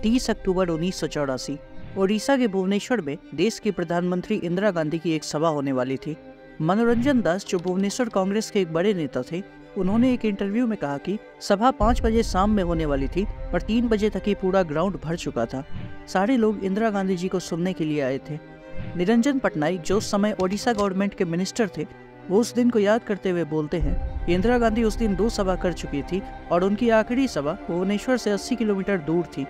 30 अक्टूबर 1984 ओडिशा के भुवनेश्वर में देश की प्रधानमंत्री इंदिरा गांधी की एक सभा होने वाली थी। मनोरंजन दास, जो भुवनेश्वर कांग्रेस के एक बड़े नेता थे, उन्होंने एक इंटरव्यू में कहा कि सभा 5 बजे शाम में होने वाली थी, पर 3 बजे तक ही पूरा ग्राउंड भर चुका था। सारे लोग इंदिरा गांधी जी को सुनने के लिए आए थे। निरंजन पटनायक, जो उस समय ओडिशा गवर्नमेंट के मिनिस्टर थे, वो उस दिन को याद करते हुए बोलते हैं कि इंदिरा गांधी उस दिन 2 सभा कर चुकी थी और उनकी आखिरी सभा भुवनेश्वर से 80 किलोमीटर दूर थी।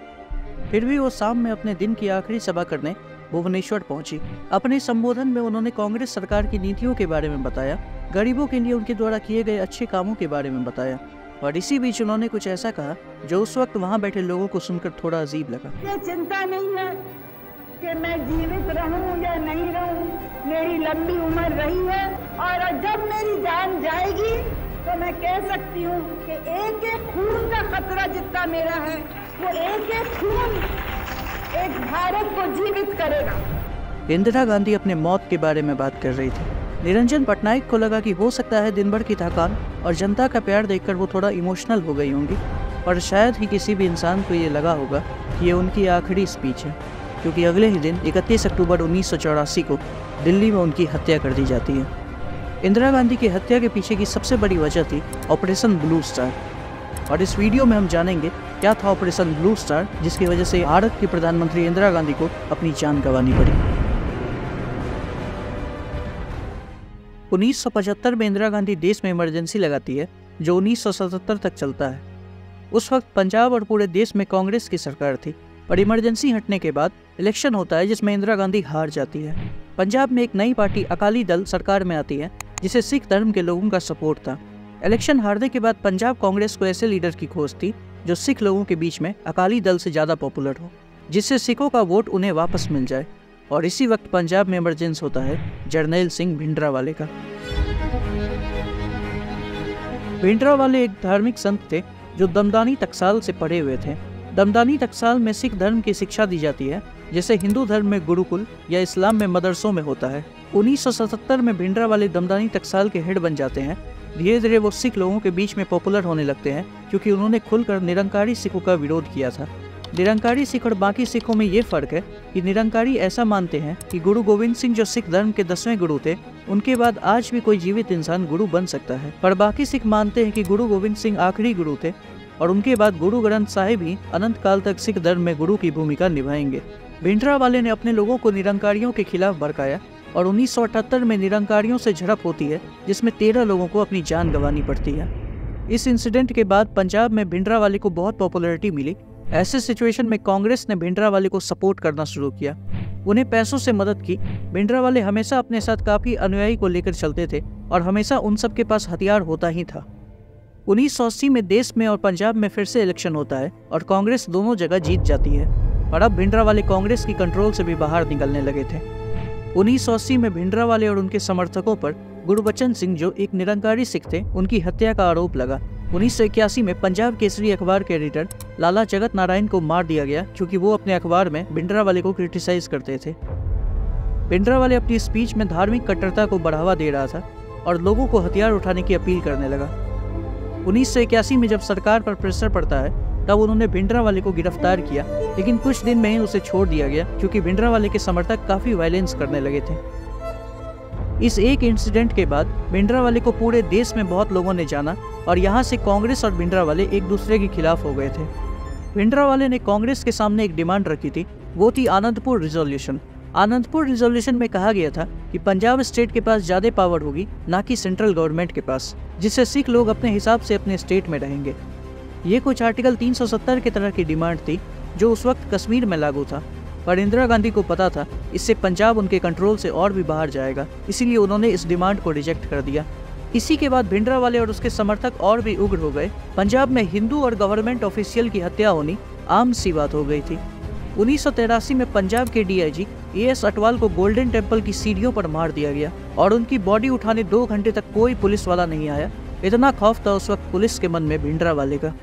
फिर भी वो शाम में अपने दिन की आखिरी सभा करने भुवनेश्वर पहुंची। अपने संबोधन में उन्होंने कांग्रेस सरकार की नीतियों के बारे में बताया, गरीबों के लिए उनके द्वारा किए गए अच्छे कामों के बारे में बताया, और इसी बीच उन्होंने कुछ ऐसा कहा जो उस वक्त वहां बैठे लोगों को सुनकर थोड़ा अजीब लगा। ये चिंता नहीं है कि मैं जीवित रहूं या नहीं रहूं, मेरी लंबी उम्र रही है और जब मेरी जान जाएगी तो मैं कह सकती हूँ कि एक एक खून का खतरा जितना मेरा है, वो एक एक खून एक भारत को जीवित करेगा। इंदिरा गांधी अपने मौत के बारे में बात कर रही थी। निरंजन पटनायक को लगा कि हो सकता है दिन भर की थकान और जनता का प्यार देखकर वो थोड़ा इमोशनल हो गई होंगी, और शायद ही किसी भी इंसान को ये लगा होगा कि ये उनकी आखिरी स्पीच है, क्योंकि अगले ही दिन 31 अक्टूबर 1984 को दिल्ली में उनकी हत्या कर दी जाती है। इंदिरा गांधी की हत्या के पीछे की सबसे बड़ी वजह थी ऑपरेशन ब्लू स्टार, और इस वीडियो में हम जानेंगे क्या था ऑपरेशन ब्लू स्टार, जिसकी वजह से भारत की प्रधानमंत्री इंदिरा गांधी को अपनी जान गंवानी पड़ी। 1975 में इंदिरा गांधी देश में इमरजेंसी लगाती है, जो 1977 तक चलता है। उस वक्त पंजाब और पूरे देश में कांग्रेस की सरकार थी, और इमरजेंसी हटने के बाद इलेक्शन होता है जिसमें इंदिरा गांधी हार जाती है। पंजाब में एक नई पार्टी अकाली दल सरकार में आती है, जिसे सिख धर्म के लोगों का सपोर्ट था। इलेक्शन हारने के बाद पंजाब कांग्रेस को ऐसे लीडर की खोज थी जो सिख लोगों के बीच में अकाली दल से ज़्यादा पॉपुलर हो, जिससे सिखों का वोट उन्हें वापस मिल जाए। और इसी वक्त पंजाब में इमरजेंस होता है जरनैल सिंह भिंडरावाले का। भिंडरावाले एक धार्मिक संत थे जो दमदानी टकसाल से पढ़े हुए थे। दमदानी टकसाल में सिख धर्म की शिक्षा दी जाती है, जैसे हिंदू धर्म में गुरुकुल या इस्लाम में मदरसों में होता है। 1977 में भिंडरावाले दमदानी टकसाल के हेड बन जाते हैं। धीरे धीरे वो सिख लोगों के बीच में पॉपुलर होने लगते हैं, क्योंकि उन्होंने खुलकर निरंकारी सिखों का विरोध किया था। निरंकारी सिख और बाकी सिखों में ये फर्क है कि निरंकारी ऐसा मानते हैं कि गुरु गोविंद सिंह, जो सिख धर्म के 10वें गुरु थे, उनके बाद आज भी कोई जीवित इंसान गुरु बन सकता है। पर बाकी सिख मानते हैं कि गुरु गोविंद सिंह आखिरी गुरु थे, और उनके बाद गुरु ग्रंथ साहिब ही अनंत काल तक सिख धर्म में गुरु की भूमिका निभाएंगे। भिंडरावाले ने अपने लोगों को निरंकारियों के खिलाफ भड़काया, और 1978 में निरंकारियों से झड़प होती है, जिसमें 13 लोगों को अपनी जान गंवानी पड़ती है। इस इंसिडेंट के बाद पंजाब में भिंडरावाले को बहुत पॉपुलैरिटी मिली। ऐसे सिचुएशन में कांग्रेस ने भिंडरावाले को सपोर्ट करना शुरू किया, उन्हें पैसों से मदद की। भिंडरावाले हमेशा अपने साथ काफ़ी अनुयायी को लेकर चलते थे, और हमेशा उन सब के पास हथियार होता ही था। 1980 में देश में और पंजाब में फिर से इलेक्शन होता है, और कांग्रेस दोनों जगह जीत जाती है, और अब भिंडरावाले कांग्रेस की कंट्रोल से भी बाहर निकलने लगे थे। 1980 में भिंडरावाले और उनके समर्थकों पर गुरबचन सिंह, जो एक निरंकारी सिख थे, उनकी हत्या का आरोप लगा। 1981 में पंजाब केसरी अखबार के एडिटर लाला जगत नारायण को मार दिया गया, क्योंकि वो अपने अखबार में भिंडरावाले को क्रिटिसाइज करते थे। भिंडरावाले अपनी स्पीच में धार्मिक कट्टरता को बढ़ावा दे रहा था और लोगों को हथियार उठाने की अपील करने लगा। 1981 में जब सरकार पर प्रेशर पड़ता है, तब उन्होंने भिंडरावाले को गिरफ्तार किया, लेकिन कुछ दिन में ही उसे छोड़ दिया गया, क्योंकि भिंडरावाले के समर्थक काफ़ी वायलेंस करने लगे थे। इस एक इंसिडेंट के बाद भिंडरावाले को पूरे देश में बहुत लोगों ने जाना, और यहाँ से कांग्रेस और भिंडरावाले एक दूसरे के खिलाफ हो गए थे। भिंडरावाले ने कांग्रेस के सामने एक डिमांड रखी थी, वो थी आनंदपुर रिजोल्यूशन। आनंदपुर रिजोल्यूशन में कहा गया था कि पंजाब स्टेट के पास ज़्यादा पावर होगी, ना कि सेंट्रल गवर्नमेंट के पास, जिससे सिख लोग अपने हिसाब से अपने स्टेट में रहेंगे। ये कुछ आर्टिकल 370 की तरह की डिमांड थी, जो उस वक्त कश्मीर में लागू था, पर इंदिरा गांधी को पता था इससे पंजाब उनके कंट्रोल से और भी बाहर जाएगा, इसीलिए उन्होंने इस डिमांड को रिजेक्ट कर दिया। इसी के बाद भिंडरावाले और उसके समर्थक और भी उग्र हो गए। पंजाब में हिंदू और गवर्नमेंट ऑफिशियल की हत्या होनी आम सी बात हो गई थी। 1983 में पंजाब के डीआईजी एएस अटवाल को गोल्डन टेम्पल की सीढ़ियों पर मार दिया गया, और उनकी बॉडी उठाने 2 घंटे तक कोई पुलिस वाला नहीं आया। इतना खौफ था उस वक्त पुलिस के मन में भिंडरावाले का।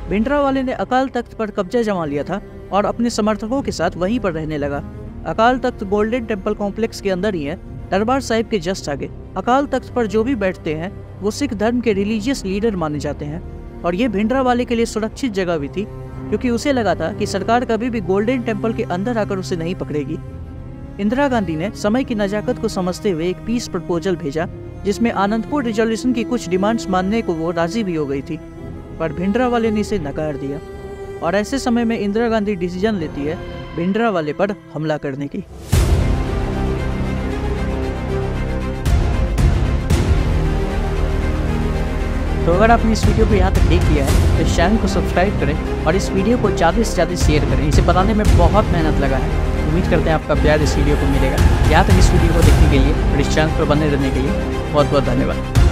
भिंडरावाले ने अकाल तख्त पर कब्जा जमा लिया था और अपने समर्थकों के साथ वहीं पर रहने लगा। Akal Takht golden temple complex के अंदर ही है, दरबार साहिब के जस्ट आगे। अकाल तख्त पर जो भी बैठते हैं वो सिख धर्म के रिलीजियस लीडर माने जाते हैं, और ये भिंडरावाले के लिए सुरक्षित जगह भी थी, क्योंकि उसे लगा था कि सरकार कभी भी गोल्डन टेम्पल के अंदर आकर उसे नहीं पकड़ेगी। इंदिरा गांधी ने समय की नजाकत को समझते हुए एक पीस प्रपोजल भेजा, जिसमें आनंदपुर रिजोल्यूशन की कुछ डिमांड्स मानने को वो राजी भी हो गई थी, पर भिंडरावाले ने इसे नकार दिया। और ऐसे समय में इंदिरा गांधी डिसीजन लेती है भिंडरावाले पर हमला करने की। तो अगर आपने इस वीडियो को यहाँ तक देख लिया है तो इस चैनल को सब्सक्राइब करें और इस वीडियो को ज़्यादा से ज़्यादा शेयर करें। इसे बनाने में बहुत मेहनत लगा है। उम्मीद करते हैं आपका प्यार इस वीडियो को मिलेगा। यहाँ तक इस वीडियो को देखने के लिए और इस चैनल पर बने रहने के लिए बहुत बहुत धन्यवाद।